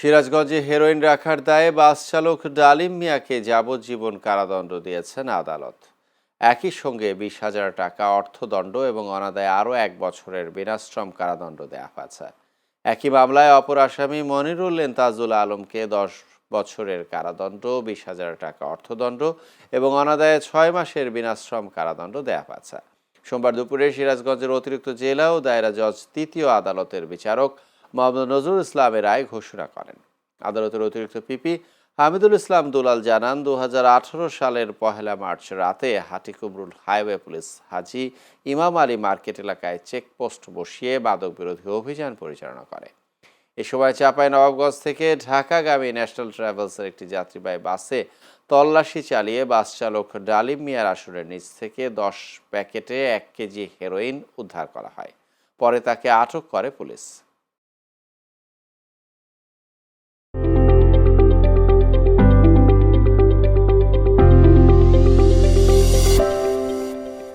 সিরাজগঞ্জে হেরোইন রাখার দায়ে বাস চালক ডালিম মিয়াকে যাবজ্জীবন কারাদণ্ড দিয়েছেন আদালত। একই সঙ্গে 20,000 টাকা অর্থদণ্ড এবং অনাদায়ে আরও 1 বছরের বিনাশ্রম কারাদণ্ড দেওয়া হয়েছে। একই মামলায় অপর আসামি মনিরুল এন্তাজুল আলমকে 10 বছরের কারাদণ্ড, 20,000 টাকা অর্থদণ্ড এবং অনাদায়ে 6 মাসের বিনাশ্রম কারাদণ্ড দেওয়া হয়েছে। সোমবার দুপুরে সিরাজগঞ্জের অতিরিক্ত জেলা ও দায়রা জজ তৃতীয় আদালতের বিচারক মোহাম্মদ নজরুল ইসলামের রায় ঘোষণা করেন। আদালতের অতিরিক্ত পিপি হামিদুল ইসলাম দুলাল জানান, 2018 সালের 1 মার্চ রাতে হাটিকুমরুল হাইওয়ে পুলিশ হাজী ইমাম আলী মার্কেট এলাকায় চেকপোস্ট বসিয়ে মাদক বিরোধী অভিযান পরিচালনা করে। এ সময় চাঁপাইনবাবগঞ্জ থেকে ঢাকাগামী ন্যাশনাল ট্রাভেলসের একটি যাত্রীবাহী বাসে তল্লাশি চালিয়ে বাস চালক ডালিম মিয়ার আসনের নিচ থেকে 10 প্যাকেটে 1 কেজি হেরোইন উদ্ধার করা হয়। পরে তাকে আটক করে পুলিশ।